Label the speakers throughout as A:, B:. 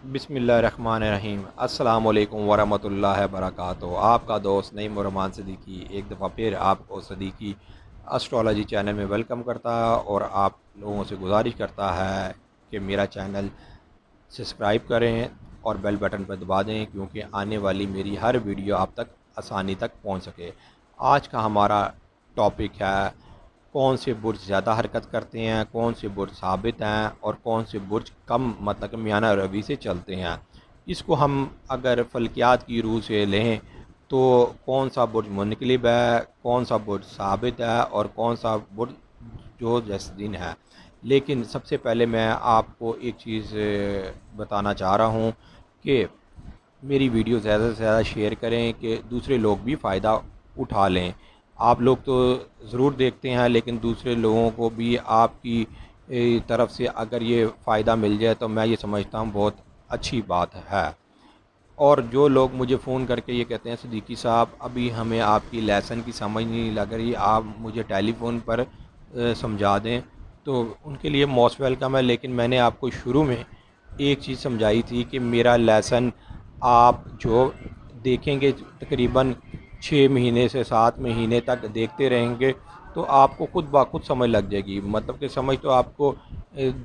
A: बिस्मिल्लाहिर्रहमानिर्रहीम। अस्सलाम वालेकुम वरहमतुल्लाहि वबरकातुहू। आपका दोस्त नईम रहमान सदीकी एक दफ़ा फिर आपको सदीकी एस्ट्रोलॉजी चैनल में वेलकम करता है और आप लोगों से गुजारिश करता है कि मेरा चैनल सब्सक्राइब करें और बेल बटन पर दबा दें, क्योंकि आने वाली मेरी हर वीडियो आप तक आसानी तक पहुंच सके। आज का हमारा टॉपिक है कौन से बुर्ज ज़्यादा हरकत करते हैं, कौन से बुर्ज साबित हैं और कौन से बुर्ज कम मतलब कि मियाना रवि से चलते हैं। इसको हम अगर फल्कियात की रूह से लें तो कौन सा बुर्ज मुनक़लिब है, कौन सा बुर्ज साबित है और कौन सा बुर्ज जो जैसदीन है। लेकिन सबसे पहले मैं आपको एक चीज़ बताना चाह रहा हूँ कि मेरी वीडियो ज़्यादा से ज़्यादा शेयर करें कि दूसरे लोग भी फ़ायदा उठा लें। आप लोग तो ज़रूर देखते हैं, लेकिन दूसरे लोगों को भी आपकी तरफ से अगर ये फ़ायदा मिल जाए तो मैं ये समझता हूँ बहुत अच्छी बात है। और जो लोग मुझे फ़ोन करके ये कहते हैं सिद्दीकी साहब अभी हमें आपकी लेसन की समझ नहीं लग रही, आप मुझे टेलीफ़ोन पर समझा दें, तो उनके लिए मोस्ट वेलकम है। लेकिन मैंने आपको शुरू में एक चीज़ समझाई थी कि मेरा लेसन आप जो देखेंगे तकरीबन 6 महीने से 7 महीने तक देखते रहेंगे तो आपको खुद ब खुद समझ लग जाएगी। मतलब कि समझ तो आपको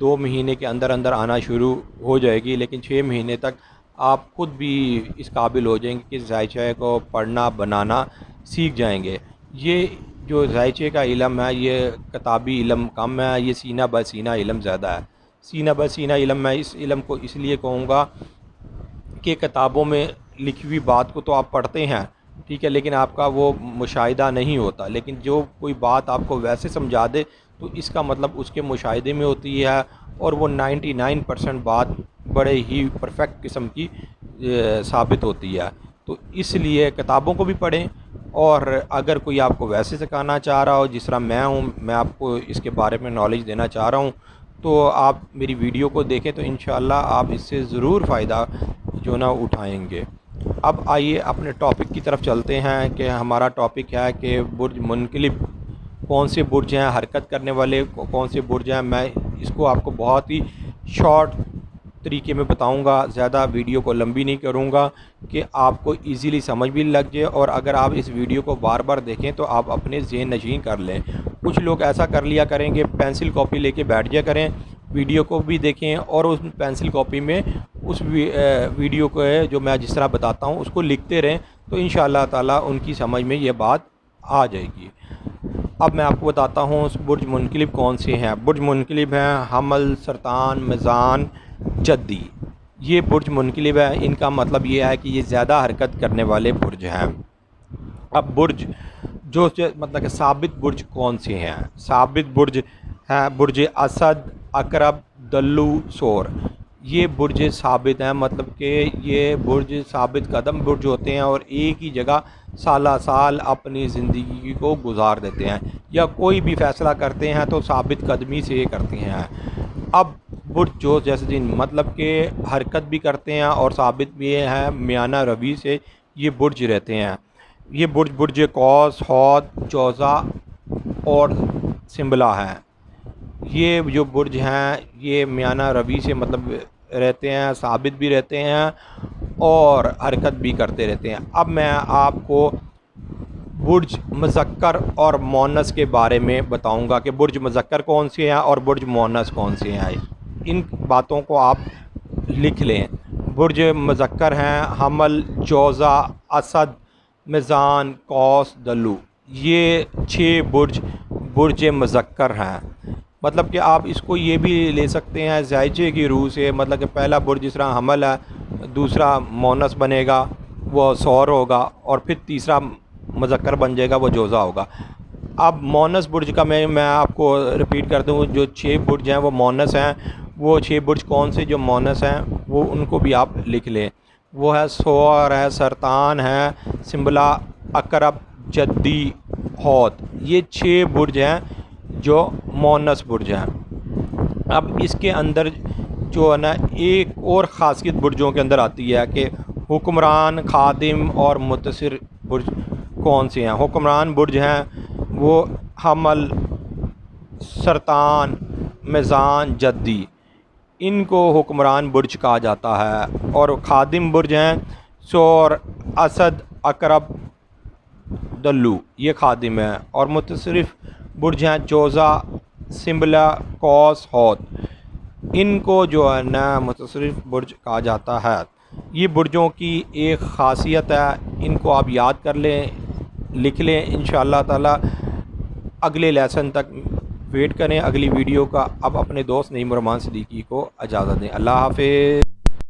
A: 2 महीने के अंदर अंदर आना शुरू हो जाएगी, लेकिन 6 महीने तक आप खुद भी इस काबिल हो जाएंगे कि ज़ायचे को पढ़ना बनाना सीख जाएंगे। ये जो ज़ायचे का इलम है ये किताबी इलम कम है, ये सीना ब सीना इलम ज़्यादा है। सीना ब सीना इलम मैं इस इलम को इसलिए कहूँगा कि किताबों में लिखी हुई बात को तो आप पढ़ते हैं, ठीक है, लेकिन आपका वो मुशाहिदा नहीं होता। लेकिन जो कोई बात आपको वैसे समझा दे तो इसका मतलब उसके मुशाहिदे में होती है और वो 99% बात बड़े ही परफेक्ट किस्म की साबित होती है। तो इसलिए किताबों को भी पढ़ें, और अगर कोई आपको वैसे सिखाना चाह रहा हो जिस तरह मैं हूँ, मैं आपको इसके बारे में नॉलेज देना चाह रहा हूँ, तो आप मेरी वीडियो को देखें तो इंशाअल्लाह आप इससे ज़रूर फ़ायदा जो ना उठाएंगे। अब आइए अपने टॉपिक की तरफ चलते हैं कि हमारा टॉपिक है कि बुर्ज मुनक़लिब कौन से बुर्ज हैं, हरकत करने वाले कौन से बुर्ज हैं। मैं इसको आपको बहुत ही शॉर्ट तरीके में बताऊंगा, ज़्यादा वीडियो को लंबी नहीं करूंगा कि आपको इजीली समझ भी लग जाए। और अगर आप इस वीडियो को बार बार देखें तो आप अपने ज़हन नशीं कर लें। कुछ लोग ऐसा कर लिया करेंगे, पेंसिल कॉपी लेके बैठ जाया करें, वीडियो को भी देखें और उस पेंसिल कॉपी में उस वीडियो को जो मैं जिस तरह बताता हूँ उसको लिखते रहें, तो इंशाअल्लाह ताला उनकी समझ में ये बात आ जाएगी। अब मैं आपको बताता हूँ बुर्ज मुनक़लिब कौन से हैं। बुर्ज मुनक़लिब हैं हमल, सरतान, मीज़ान, जद्दी। ये बुर्ज मुनक़लिब है, इनका मतलब ये है कि ये ज़्यादा हरकत करने वाले बुर्ज हैं। अब बुर्ज जो मतलब कि साबित बुर्ज कौन से हैं। साबित बुर्ज हैं बुर्ज असद, अकरब, दल्लू, सोर। ये बुर्ज साबित हैं, मतलब कि ये बुर्ज साबित कदम बुर्ज होते हैं और एक ही जगह साला साल अपनी ज़िंदगी को गुजार देते हैं, या कोई भी फ़ैसला करते हैं तो साबित कदमी से करते हैं। अब बुर्ज जो जैसदीन मतलब कि हरकत भी करते हैं और साबित भी हैं मियाना रवि से ये बुर्ज रहते हैं। ये बुर्ज बुर्ज कौस, हौद, जौज़ा और सिम्बला हैं। ये जो बुर्ज हैं ये मियाना रवि से मतलब रहते हैं, साबित भी रहते हैं और हरकत भी करते रहते हैं। अब मैं आपको बुर्ज मुज़क्कर और मोनस के बारे में बताऊंगा कि बुर्ज मुज़क्कर कौन से हैं और बुर्ज मोनस कौन से हैं। इन बातों को आप लिख लें। बुर्ज मुज़क्कर हैं हमल, जौज़ा, असद, मीज़ान, कौस, दल्लू। ये 6 बुर्ज बुर्ज मुज़क्कर हैं। मतलब कि आप इसको ये भी ले सकते हैं ज़ायचे की रूह से, मतलब कि पहला बुर्ज जिस तरह हमल है, दूसरा मोनस बनेगा वो सौर होगा, और फिर तीसरा मुज़क्कर बन जाएगा वो जोज़ा होगा। अब मोनस बुर्ज का मैं आपको रिपीट कर दूँ, जो 6 बुर्ज हैं वो मोनस हैं। वो 6 बुर्ज कौन से जो मोनस हैं वो उनको भी आप लिख लें। वो है सोर है, सरतान है, सिम्बला, अकरब, जद्दी, हौद। ये 6 बुर्ज हैं जो मोनस बुर्ज हैं। अब इसके अंदर जो है ना एक और ख़ासियत बुर्जों के अंदर आती है कि हुक्मरान, खादिम और मुतसिर बुर्ज कौन से हैं। हुक्मरान बुर्ज हैं वो हमल, सरतान, मीज़ान, जद्दी। ان کو حکمران برج کہا جاتا ہے، اور خادم برج ہیں سور، اسد، اقرب، دلو، یہ خادم ہیں، اور متصرف برج ہیں جوزہ، سنبلہ، قوس، حوت، ان کو جو ہے نا متصرف برج کہا جاتا ہے۔ یہ برجوں کی ایک خاصیت ہے، ان کو آپ یاد کر لیں، لکھ لیں انشاءاللہ تعالی۔ اگلے لیسن تک ویٹ کریں اگلی ویڈیو کا۔ اب اپنے دوست نعیم الرحمان صدیقی کو اجازت دیں۔ اللہ حافظ۔